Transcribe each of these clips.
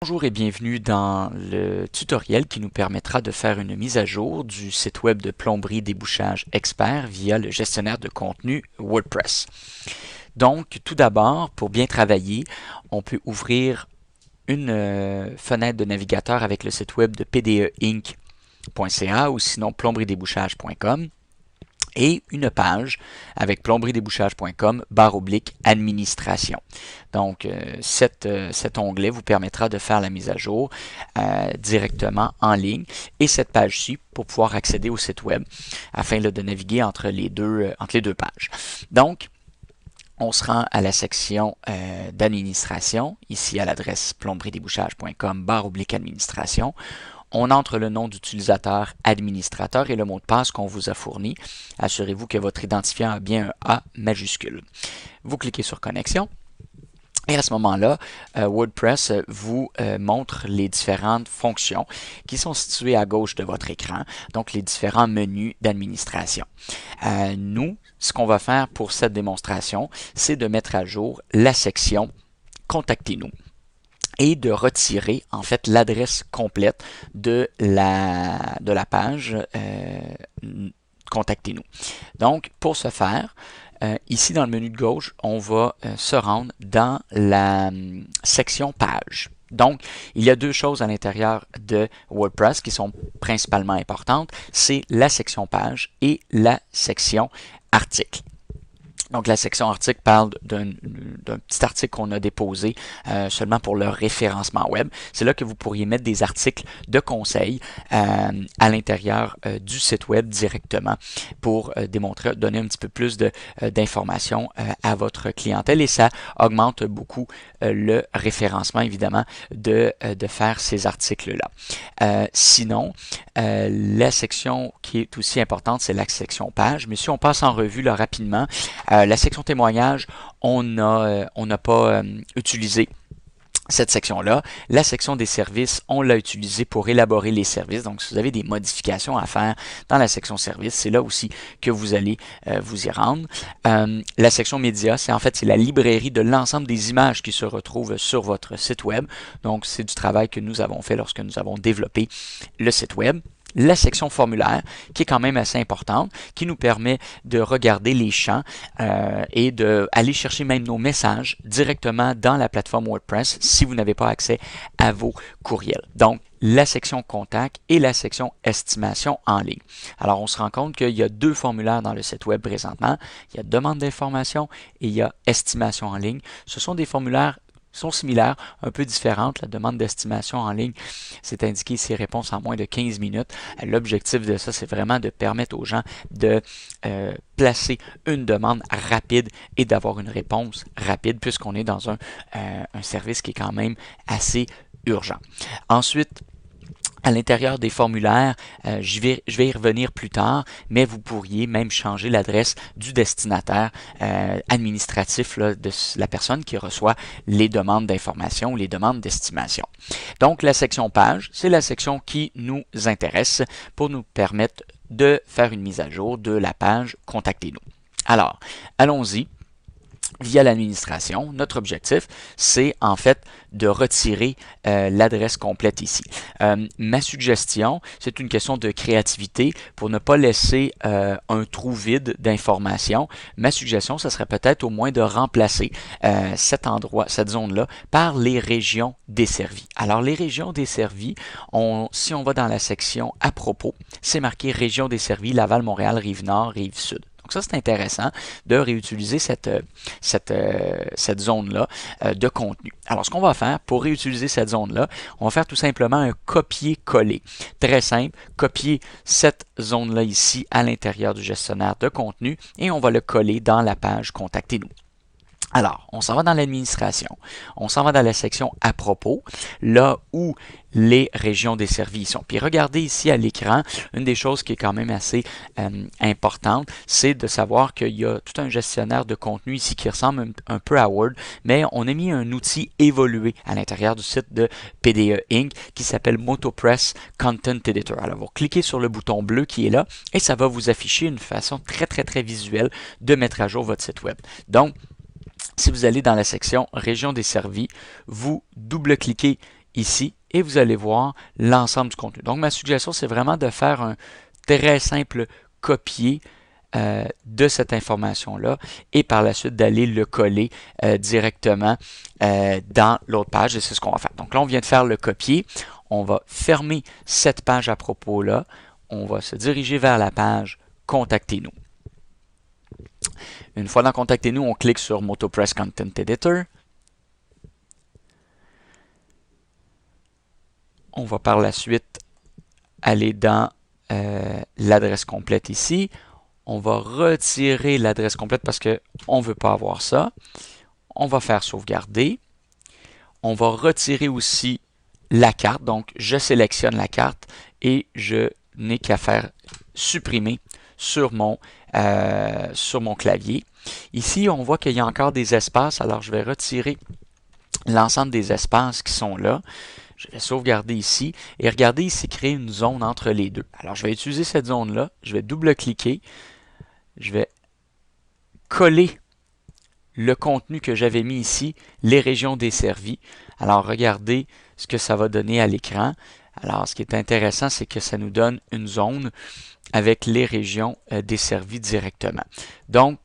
Bonjour et bienvenue dans le tutoriel qui nous permettra de faire une mise à jour du site web de plomberie débouchage expert via le gestionnaire de contenu WordPress. Donc, tout d'abord, pour bien travailler, on peut ouvrir une fenêtre de navigateur avec le site web de pdeinc.ca ou sinon plomberie-débouchage.com et une page avec plomberie-débouchage.com/administration. Donc, cet onglet vous permettra de faire la mise à jour directement en ligne et cette page-ci pour pouvoir accéder au site web afin de naviguer entre les deux pages. Donc, on se rend à la section d'administration, ici à l'adresse plomberie-débouchage.com/administration. On entre le nom d'utilisateur administrateur et le mot de passe qu'on vous a fourni. Assurez-vous que votre identifiant a bien un A majuscule. Vous cliquez sur Connexion. Et à ce moment-là, WordPress vous montre les différentes fonctions qui sont situées à gauche de votre écran, donc les différents menus d'administration. Nous, ce qu'on va faire pour cette démonstration, c'est de mettre à jour la section « Contactez-nous » et de retirer en fait l'adresse complète de la page Contactez-nous. Donc, pour ce faire, ici dans le menu de gauche, on va se rendre dans la section page. Donc, il y a deux choses à l'intérieur de WordPress qui sont principalement importantes. C'est la section page et la section article. Donc, la section article parle d'un petit article qu'on a déposé seulement pour le référencement web. C'est là que vous pourriez mettre des articles de conseils à l'intérieur du site web directement pour donner un petit peu plus d'informations à votre clientèle et ça augmente beaucoup le référencement, évidemment, de faire ces articles-là. Sinon, la section qui est aussi importante, c'est la section page. Mais si on passe en revue là, rapidement, la section témoignage, on n'a pas utilisé cette section-là. La section des services, on l'a utilisée pour élaborer les services. Donc, si vous avez des modifications à faire dans la section services, c'est là aussi que vous allez vous y rendre. La section médias, c'est la librairie de l'ensemble des images qui se retrouvent sur votre site web. Donc, c'est du travail que nous avons fait lorsque nous avons développé le site web. La section formulaire, qui est quand même assez importante, qui nous permet de regarder les champs et d'aller chercher même nos messages directement dans la plateforme WordPress si vous n'avez pas accès à vos courriels. Donc, la section contact et la section estimation en ligne. Alors, on se rend compte qu'il y a deux formulaires dans le site web présentement. Il y a demande d'information et il y a estimation en ligne. Ce sont des formulaires sont similaires, un peu différentes. La demande d'estimation en ligne, c'est indiqué ici réponse en moins de 15 minutes. L'objectif de ça, c'est vraiment de permettre aux gens de placer une demande rapide et d'avoir une réponse rapide puisqu'on est dans un service qui est quand même assez urgent. Ensuite, à l'intérieur des formulaires, je vais y revenir plus tard, mais vous pourriez même changer l'adresse du destinataire administratif là, de la personne qui reçoit les demandes d'information ou les demandes d'estimation. Donc, la section page, c'est la section qui nous intéresse pour nous permettre de faire une mise à jour de la page Contactez-nous. Alors, allons-y. Via l'administration, notre objectif, c'est en fait de retirer l'adresse complète ici. Ma suggestion, c'est une question de créativité pour ne pas laisser un trou vide d'informations. Ma suggestion, ce serait peut-être au moins de remplacer cette zone-là par les régions desservies. Alors, les régions desservies, si on va dans la section à propos, c'est marqué région desservie, Laval, Montréal, Rive-Nord, Rive-Sud. Donc ça, c'est intéressant de réutiliser cette zone-là de contenu. Alors, ce qu'on va faire pour réutiliser cette zone-là, on va faire tout simplement un copier-coller. Très simple, copier cette zone-là ici à l'intérieur du gestionnaire de contenu et on va le coller dans la page Contactez-nous. Alors, on s'en va dans l'administration, on s'en va dans la section à propos, là où les régions desservies sont. Puis regardez ici à l'écran, une des choses qui est quand même assez importante, c'est de savoir qu'il y a tout un gestionnaire de contenu ici qui ressemble un peu à Word, mais on a mis un outil évolué à l'intérieur du site de PDE Inc. qui s'appelle MotoPress Content Editor. Alors, vous cliquez sur le bouton bleu qui est là et ça va vous afficher une façon très visuelle de mettre à jour votre site web. Donc, si vous allez dans la section Région desservie, vous double-cliquez ici et vous allez voir l'ensemble du contenu. Donc, ma suggestion, c'est vraiment de faire un très simple copier de cette information-là et par la suite d'aller le coller directement dans l'autre page et c'est ce qu'on va faire. Donc là, on vient de faire le copier. On va fermer cette page à propos-là. On va se diriger vers la page « Contactez-nous ». Une fois dans « Contactez-nous », on clique sur « MotoPress Content Editor ». On va par la suite aller dans l'adresse complète ici. On va retirer l'adresse complète parce qu'on ne veut pas avoir ça. On va faire sauvegarder. On va retirer aussi la carte. Donc, je sélectionne la carte et je n'ai qu'à faire supprimer sur mon clavier. Ici, on voit qu'il y a encore des espaces. Alors, je vais retirer l'ensemble des espaces qui sont là. Je vais sauvegarder ici. Et regardez, ici, créer une zone entre les deux. Alors, je vais utiliser cette zone-là. Je vais double-cliquer. Je vais coller le contenu que j'avais mis ici, les régions desservies. Alors, regardez ce que ça va donner à l'écran. Alors, ce qui est intéressant, c'est que ça nous donne une zone avec les régions desservies directement. Donc,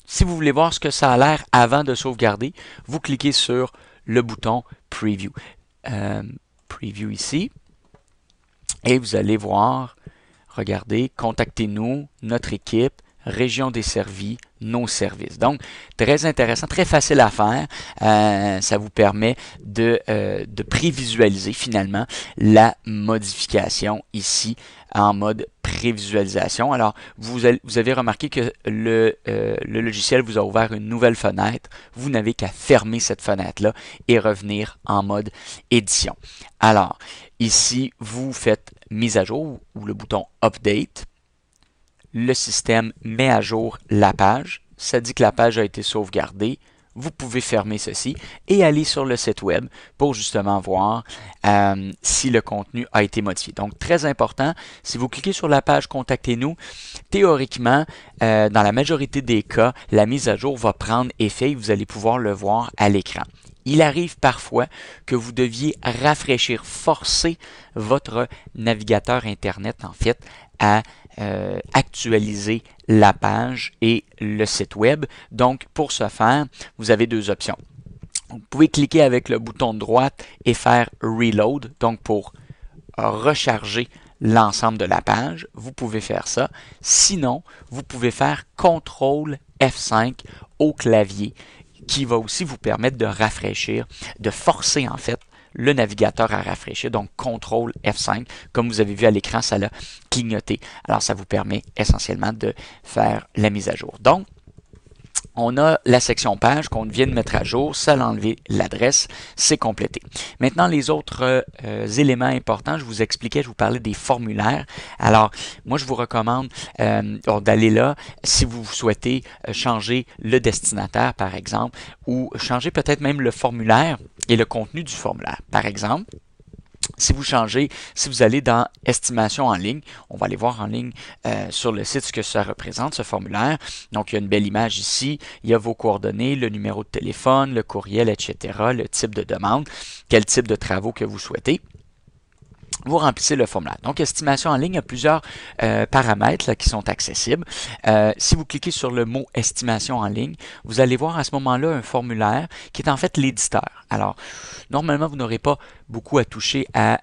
si vous voulez voir ce que ça a l'air avant de sauvegarder, vous cliquez sur le bouton Preview. Preview ici. Et vous allez voir, regardez, contactez-nous, notre équipe, région desservie, nos services. Donc, très intéressant, très facile à faire. Ça vous permet de prévisualiser finalement la modification ici en mode prévisualisation. Alors, vous avez remarqué que le logiciel vous a ouvert une nouvelle fenêtre. Vous n'avez qu'à fermer cette fenêtre-là et revenir en mode édition. Alors, ici, vous faites mise à jour ou le bouton Update. Le système met à jour la page. Ça dit que la page a été sauvegardée. Vous pouvez fermer ceci et aller sur le site web pour justement voir si le contenu a été modifié. Donc, très important, si vous cliquez sur la page « Contactez-nous », théoriquement, dans la majorité des cas, la mise à jour va prendre effet et vous allez pouvoir le voir à l'écran. Il arrive parfois que vous deviez rafraîchir, forcer votre navigateur Internet, en fait, à actualiser la page et le site web. Donc, pour ce faire, vous avez deux options. Vous pouvez cliquer avec le bouton de droite et faire Reload, donc pour recharger l'ensemble de la page. Vous pouvez faire ça. Sinon, vous pouvez faire CTRL F5 au clavier qui va aussi vous permettre de rafraîchir, de forcer en fait le navigateur à rafraîchir, donc CTRL F5. Comme vous avez vu à l'écran, ça l'a clignoté. Alors, ça vous permet essentiellement de faire la mise à jour. Donc, on a la section page qu'on vient de mettre à jour, ça l'a enlevé l'adresse, c'est complété. Maintenant, les autres éléments importants, je vous expliquais, je vous parlais des formulaires. Alors, moi, je vous recommande d'aller là si vous souhaitez changer le destinataire, par exemple, ou changer peut-être même le formulaire et le contenu du formulaire. Par exemple, si vous allez dans estimation en ligne, on va aller voir en ligne sur le site ce que ça représente, ce formulaire. Donc, il y a une belle image ici, il y a vos coordonnées, le numéro de téléphone, le courriel, etc., le type de demande, quel type de travaux que vous souhaitez. Vous remplissez le formulaire. Donc, estimation en ligne, il y a plusieurs paramètres là, qui sont accessibles. Si vous cliquez sur le mot estimation en ligne, vous allez voir à ce moment-là un formulaire qui est en fait l'éditeur. Alors, normalement, vous n'aurez pas beaucoup à toucher à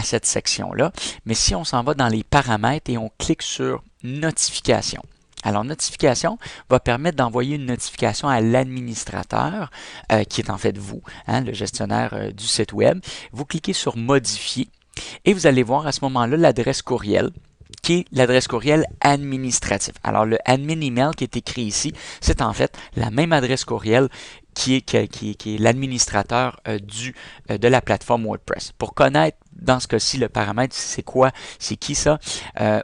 cette section-là, mais si on s'en va dans les paramètres et on clique sur notification. Alors, notification va permettre d'envoyer une notification à l'administrateur, qui est en fait vous, hein, le gestionnaire du site web. Vous cliquez sur modifier et vous allez voir à ce moment-là l'adresse courriel, qui est l'adresse courriel administrative. Alors, le admin email qui est écrit ici, c'est en fait la même adresse courriel qui est l'administrateur de la plateforme WordPress. Pour connaître, dans ce cas-ci, le paramètre, c'est quoi, c'est qui ça,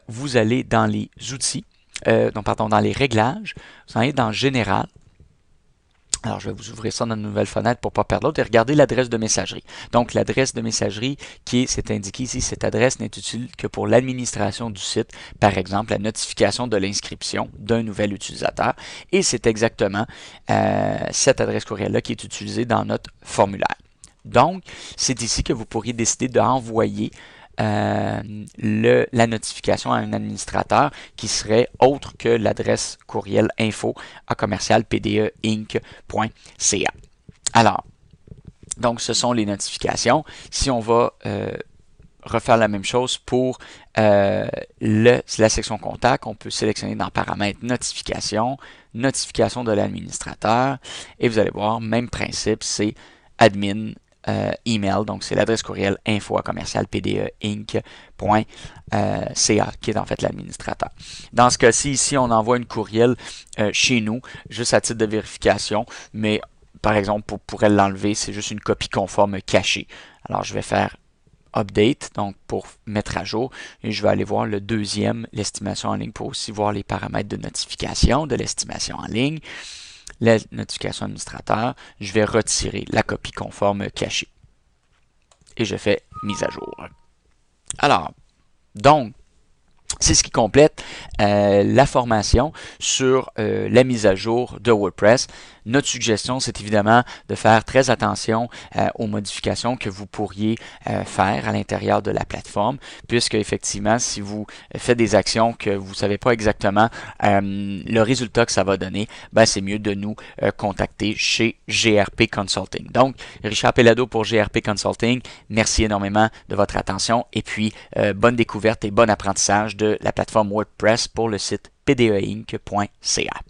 vous allez dans les outils, dans les réglages, vous allez dans Général. Alors, je vais vous ouvrir ça dans une nouvelle fenêtre pour ne pas perdre l'autre et regardez l'adresse de messagerie. Donc, l'adresse de messagerie c'est indiqué ici, cette adresse n'est utile que pour l'administration du site, par exemple, la notification de l'inscription d'un nouvel utilisateur. Et c'est exactement cette adresse courriel-là qui est utilisée dans notre formulaire. Donc, c'est ici que vous pourriez décider d'envoyer la notification à un administrateur qui serait autre que l'adresse courriel info@pdeinc.ca. Alors, donc ce sont les notifications. Si on va refaire la même chose pour la section contact, on peut sélectionner dans paramètres notification, notification de l'administrateur, et vous allez voir, même principe, c'est admin email, donc c'est l'adresse courriel info@pdeinc.ca qui est en fait l'administrateur. Dans ce cas-ci, ici, on envoie une courriel chez nous, juste à titre de vérification, mais par exemple, on pourrait l'enlever, c'est juste une copie conforme cachée. Alors, je vais faire update, donc pour mettre à jour, et je vais aller voir le deuxième, l'estimation en ligne, pour aussi voir les paramètres de notification de l'estimation en ligne. La notification administrateur, je vais retirer la copie conforme cachée. Et je fais mise à jour. Alors, donc, c'est ce qui complète la formation sur la mise à jour de WordPress. Notre suggestion, c'est évidemment de faire très attention aux modifications que vous pourriez faire à l'intérieur de la plateforme, puisque effectivement, si vous faites des actions que vous ne savez pas exactement le résultat que ça va donner, ben, c'est mieux de nous contacter chez GRP Consulting. Donc, Richard Pellado pour GRP Consulting, merci énormément de votre attention et puis bonne découverte et bon apprentissage de la plateforme WordPress pour le site pdeinc.ca.